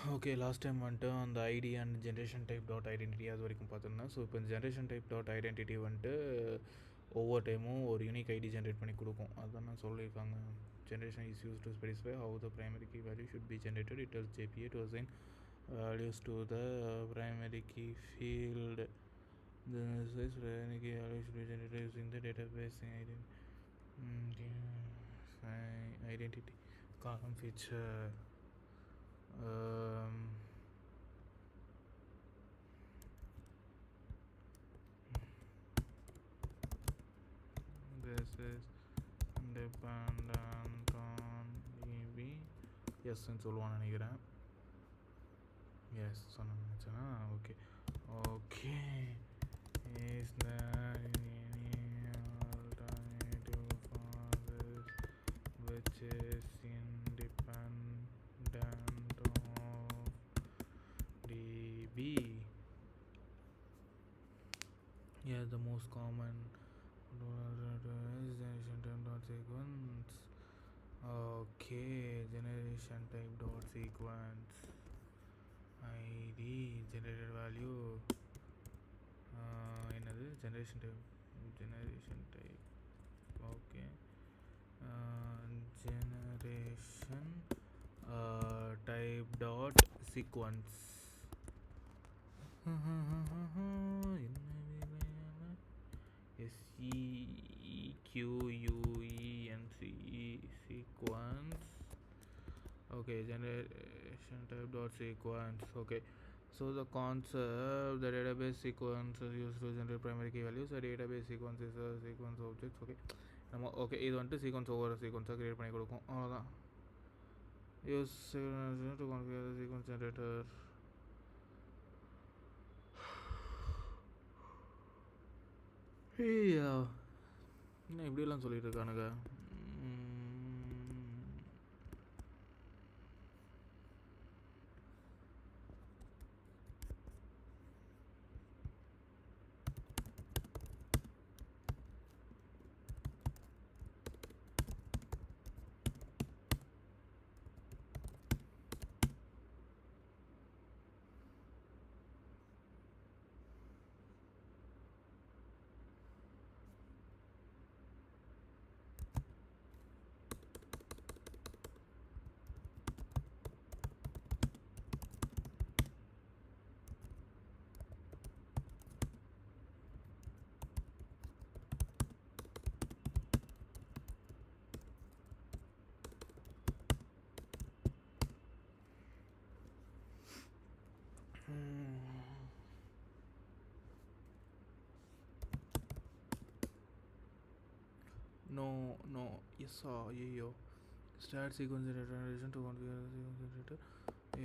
Okay, last time வந்துட்டு அந்த ID and generation type dot identity அது வரைக்கும் பார்த்துருந்தேன். ஸோ இப்போ இந்த ஜென்ரேஷன் டைப் டாட் ஐடென்டிட்டி வந்துட்டு ஒவ்வொரு டைமும் ஒரு யூனிக் ஐடி ஜென்ரேட் பண்ணி கொடுக்கும். அதுதான் நான் சொல்லியிருக்காங்க. Generation is use to specify how the primary key value should be generated. It tells JPA to assign values to the primary key field. The size primary key value should be generated using the database identity column feature. This is dependent on EB. Yes, ன்னு சொல்லுவான்னு நினைக்கிறேன். Yes சொன்ன நினச்சேன்னா okay. Okay, is there any alternative for this which is independent of DB? Yeah, the most common is generation type dot sequence. Okay, generation type dot sequence ID generated value என்னது generation type okay, generation type dot sequence SEQUENCE sequence. Okay, generation type dot sequence. Okay, so the concept, the database sequence is used to generate primary key values. The database sequence is a sequence of objects. Okay, நம்ம okay இது வந்துட்டு sequence ஒவ்வொரு சீக்வன்ஸாக create பண்ணி கொடுக்கும். அவ்வளோதான். Use to configure the sequence generator. என்ன இப்படியெல்லாம் சொல்லிட்டு இருக்கானுங்க. No, yes, ஐயோ. Start sequence generation to configure the sequence generator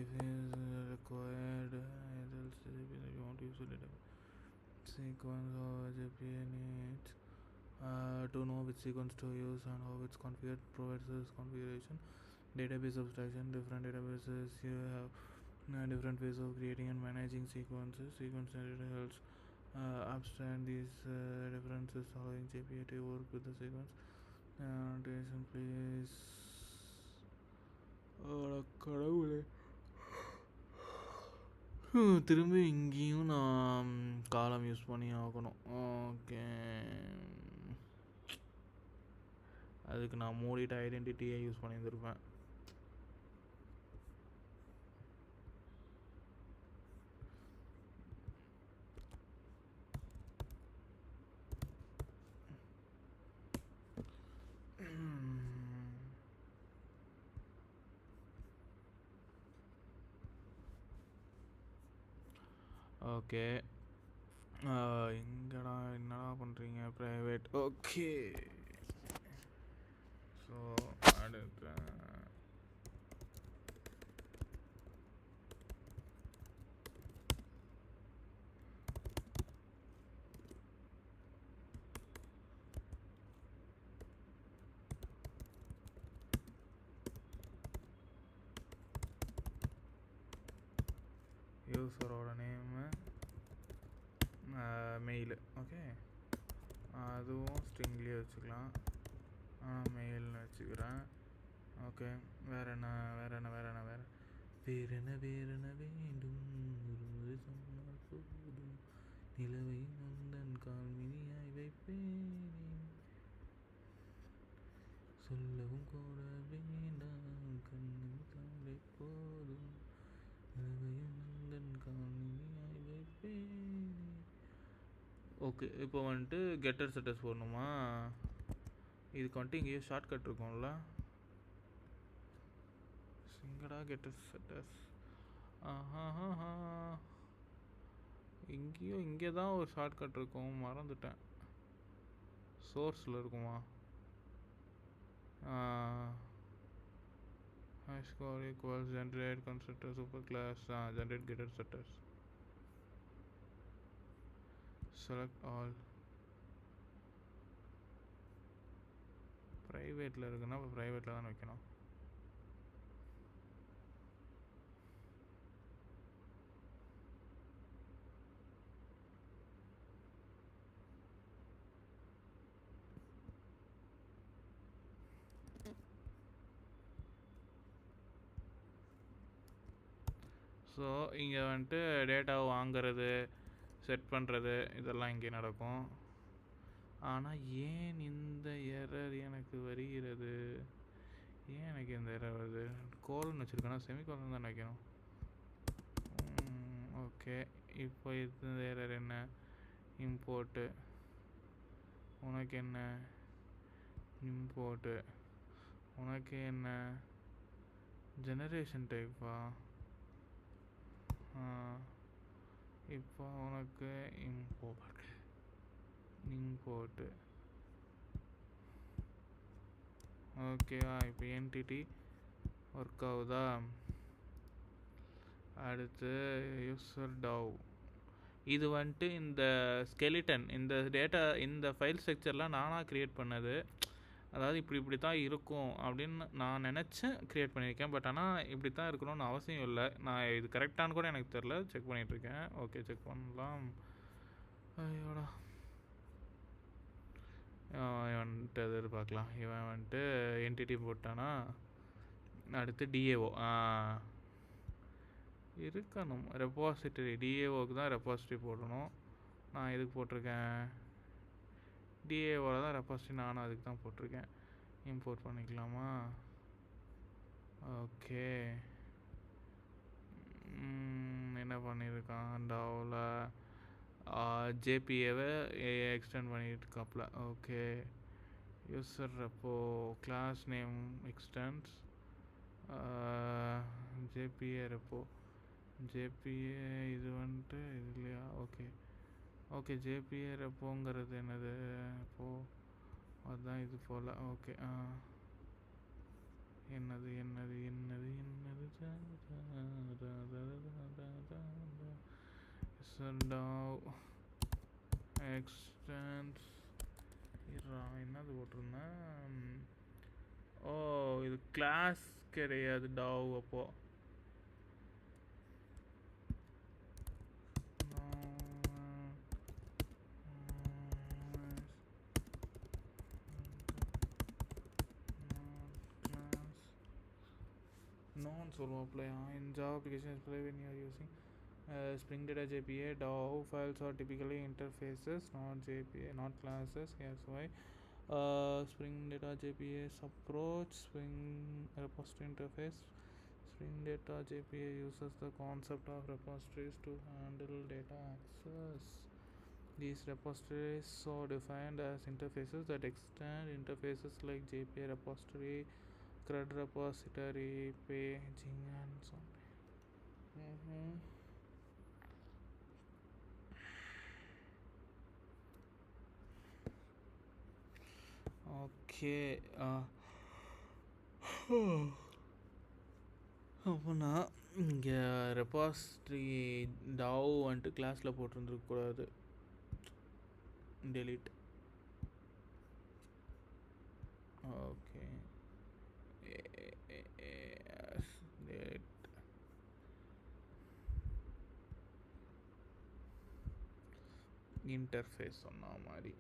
if it is required, else you want to use the database sequence or JPA needs to know which sequence to use and how it's configured. Provides this configuration. Database abstraction. Different databases you have different ways of creating and managing sequences. Sequence generator helps abstract these differences, allowing JPA to work with the sequence annotation. Please கடவுளே, திரும்பி இங்கேயும் நான் காலம் use பண்ணி ஆகணும். Okay, அதுக்கு நான் மூடிட்டு ஐடென்டிட்டியை யூஸ் பண்ணியிருந்திருப்பேன். ஓகே, எங்கடா என்னடா பண்ணுறீங்க ப்ரைவேட்? ஓகே, ஸோ அடுத்து யூஸரோட நேமு மெயிலு. ஓகே, அதுவும் ஸ்ட்ரிங்லேயே வச்சுக்கலாம். மெயில்னு வச்சுக்கிறேன். ஓகே, வேறு என்ன வேறென வேறென வேண்டும் ஒரு முறை சொன்னால் போதும் நிலவை நந்தன் கால் மிதியாய் வைப்பேனே சொல்லவும் கூட வேண்டாம் கண்ணின் தாளை போதும் நிலவையும் நந்தன் கால் மிதியாய் வைப்பேனே. ஓகே, இப்போ வந்துட்டு கெட்டர் செட்டர்ஸ் போடணுமா? இதுக்கு வந்துட்டு இங்கேயோ ஷார்ட்கட் இருக்கும்ல. சிங்கடா கெட்டர் செட்டர்ஸ். இங்கே தான் ஒரு ஷார்ட்கட் இருக்கும், மறந்துட்டேன். சோர்ஸில் இருக்குமா? score equals generate constructor super class generate getter setters. Select all. ப்ரைவேட்டில் இருக்குன்னா இப்போ ப்ரைவேட்டில் தான் வைக்கணும். ஸோ இங்கே வந்துட்டு டேட்டாவை வாங்கிறது, செட் பண்ணுறது இதெல்லாம் இங்கே நடக்கும். ஆனால் ஏன் இந்த எரர் எனக்கு வருகிறது? ஏன் எனக்கு இந்த எரர் வருது? கோலன் வச்சுருக்கேன்னா செமிகோலன் தான் வைக்கணும். ஓகே, இப்போ இந்த எரர் என்ன? இம்போர்ட்டு உனக்கு என்ன? இம்போர்ட்டு உனக்கு என்ன? ஜெனரேஷன் டைப்பா? இப்போ உனக்கு இம்போர்ட்டு ஓகேவா? இப்போ என்டிட்டி ஒர்க் ஆகுதா? அடுத்து யூசர் டவ். இது வந்துட்டு இந்த ஸ்கெலிட்டன், இந்த டேட்டா, இந்த ஃபைல் ஸ்ட்ரக்சர்லாம் நானாக க்ரியேட் பண்ணது. அதாவது இப்படி தான் இருக்கும் அப்படின்னு நான் நினச்சேன் க்ரியேட் பண்ணியிருக்கேன். பட் ஆனால் இப்படி தான் இருக்கணும்னு அவசியம் இல்லை. நான் இது கரெக்டானு கூட எனக்கு தெரில, செக் பண்ணிகிட்ருக்கேன். ஓகே, செக் பண்ணலாம். ஐயோடா, இவன் வந்துட்டு அது பார்க்கலாம். இவன் வந்துட்டு என்டிட்டி போட்டானா, அடுத்து டிஏஓ இருக்கணும். ரெப்பாசிட்டரி டிஏஓக்கு தான் ரெப்பாசிட்டரி போடணும். நான் எதுக்கு போட்டிருக்கேன்? டிஏஓவில் தான் ரெப்பாசிட்டரி, நானும் அதுக்கு தான் போட்டிருக்கேன். இம்போர்ட் பண்ணிக்கலாமா? ஓகே, என்ன பண்ணியிருக்கான்? டவுல ஜேபிஏவை எக்ஸ்டெண்ட் பண்ணியிருக்காப்புல. Okay, user repo class name extends JPA repo. JPA இது வந்துட்டு இது இல்லையா? ஓகே ஜேபிஏ ரெப்போங்கிறது என்னது? இப்போ அதுதான் இது போல். ஓகே, என்னது என்னது என்னது என்னது எக்ஸ்டென்ஸ் என்னது போட்டிருந்தேன்? ஓ, இது கிளாஸ் கிடையாது டாவ். அப்போ non solo apply in Java application display when you are using Spring Data JPA. DAO files are typically interfaces, not JPA, not classes. Here's why. Spring Data JPA's approach, Spring repository interface. Spring Data JPA uses the concept of repositories to handle data access. These repositories are defined as interfaces that extend interfaces like JPA repository, CRUD repository, paging and so on. Okay, அப்போனா இங்கே repository டாவ் வந்துட்டு கிளாஸில் போட்டிருந்துருக்கக்கூடாது. Delete. Okay, interface சொன்ன மாதிரி.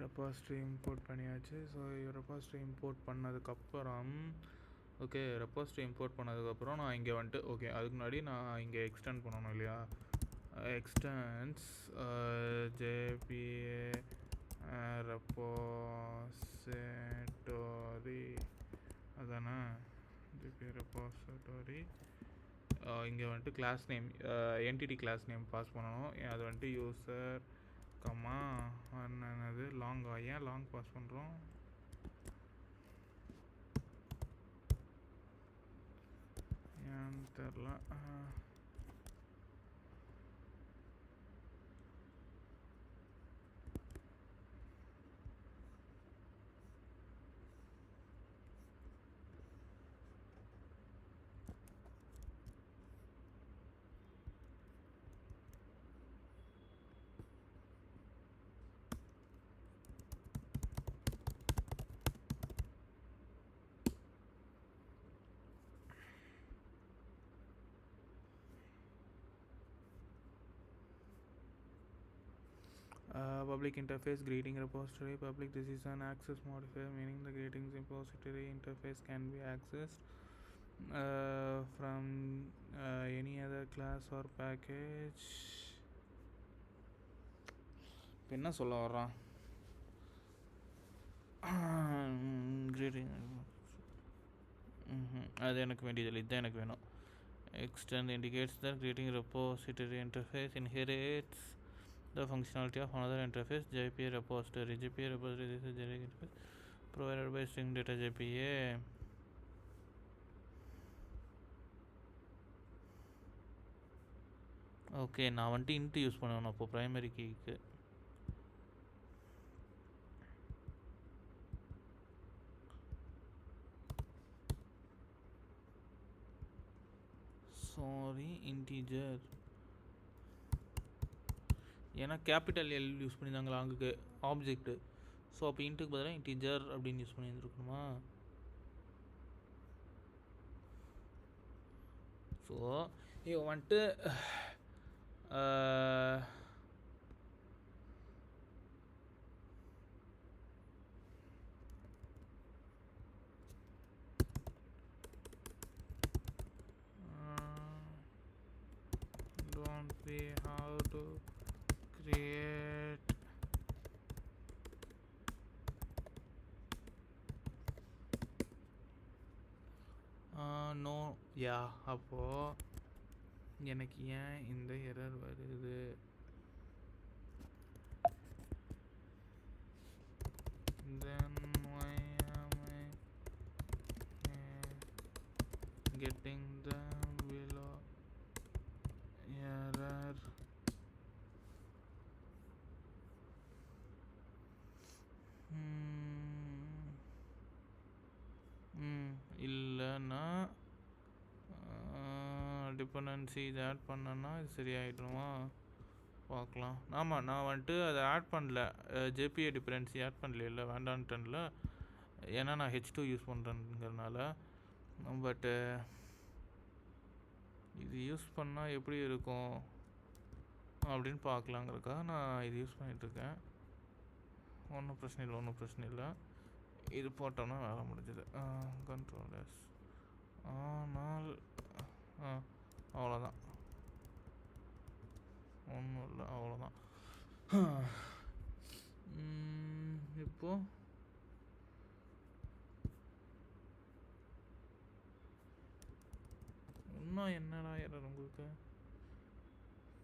Repository import பண்ணியாச்சு. So repository import பண்ணதுக்கப்புறம் okay, repository import பண்ணதுக்கப்புறம் நான் இங்கே வந்துட்டு ஓகே, அதுக்கு முன்னாடி நான் இங்கே எக்ஸ்டெண்ட் பண்ணணும் இல்லையா? எக்ஸ்டென்ஸ் ஜேபிஏ ரெபாசிட்டரி அதானே, ஜேபிஏ ரெபாசிட்டரி. இங்கே வந்துட்டு class name, entity class name pass பண்ணணும். அது வந்துட்டு யூசர் கம்மா என்னது லாங். ஏன் லாங் பாஸ் பண்ணுறோம்? ஏன்னு தெரில. Public interface greeting repository. Public, this is an access modifier, meaning the greetings repository interface can be accessed from any other class or package. என்ன சொல்ல வர்றான்? greeting அது எனக்கு வேண்டியதில்லை, இதுதான் எனக்கு வேணும். Extend indicates that greeting repository interface inherits the functionality of another interface, JPA repository. JPA repository, this is generic interface provided by string data JPA. Okay, நான் வந்துட்டு இன்ட்டு யூஸ் பண்ணணும் அப்போ ப்ரைமரி கீக்கு. Sorry, integer. ஏன்னா capital L use பண்ணியிருந்தாங்களா அங்கே object. So அப்போ இன்ட்டுக்கு பதிலாக இன்டீஜர் அப்படின்னு யூஸ் பண்ணியிருந்துருக்கணுமா? ஸோ இவன் வந்துட்டு don't we have to create no yeah. அப்போது எனக்கு ஏன் இந்த எரர் வருது? then why am I getting the below error? இல்லைன்னா டிபெண்டன்சி இது ஆட் பண்ணேன்னா இது சரியாயிடுமா பார்க்கலாம். ஆமாம், நான் வந்துட்டு அதை ஆட் பண்ணல, ஜேபிஏ டிபெண்டன்சி ஆட் பண்ணல வேண்டான்ட்டனில், ஏன்னா நான் H2 யூஸ் பண்ணுறேங்கிறதுனால. பட்டு இது யூஸ் பண்ணால் எப்படி இருக்கும் அப்படின்னு பார்க்கலாங்கிறதுக்காக நான் இது யூஸ் பண்ணிகிட்ருக்கேன். ஒன்றும் பிரச்சனை இல்லை. இது போட்டோன்னா வேலை முடிஞ்சது. Control S. ஆனால் அவ்வளோதான், ஒன்றும் இல்லை, அவ்வளோதான். இப்போது இன்னும் என்னடா எரர் உங்களுக்கு?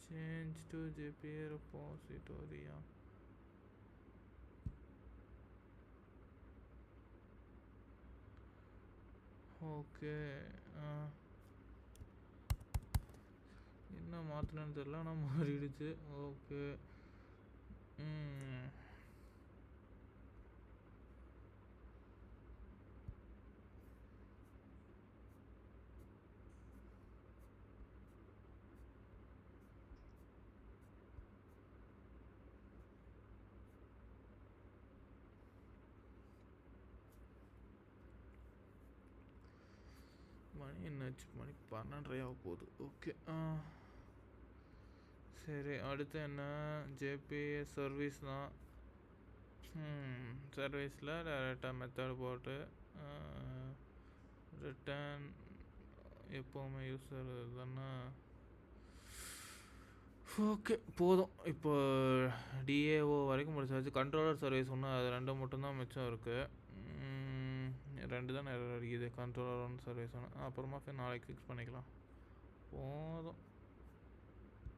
சேஞ்ச் டு ஜேபிஏ ரெபாசிட்டரியா? ஓகே, என்ன மாற்றணுன்னு தெரியல, ஆனால் மாறிடுச்சு. ஓகே, மணி என்னாச்சு? மணி 12:30 ஆக போகுது. ஓகே, சரி, அடுத்து என்ன? ஜேபிஏ சர்வீஸ் தான். சர்வீஸில் டேரெக்டாக மெத்தட் போட்டு ரிட்டர்ன் எப்போவுமே யூஸர் தானே. ஓகே போதும். இப்போ டிஏஓ வரைக்கும் முடிச்சாச்சு. கண்ட்ரோலர் சர்வீஸ் ஒன்று அது 2 மட்டும்தான் மிச்சம் இருக்குது. 2 தான் எரர் அடிக்குது, கண்ட்ரோலர் ஒன்று சர்வீஸ் ஒன்று. அப்புறமா நாளைக்கு ஃபிக்ஸ் பண்ணிக்கலாம். போதும்.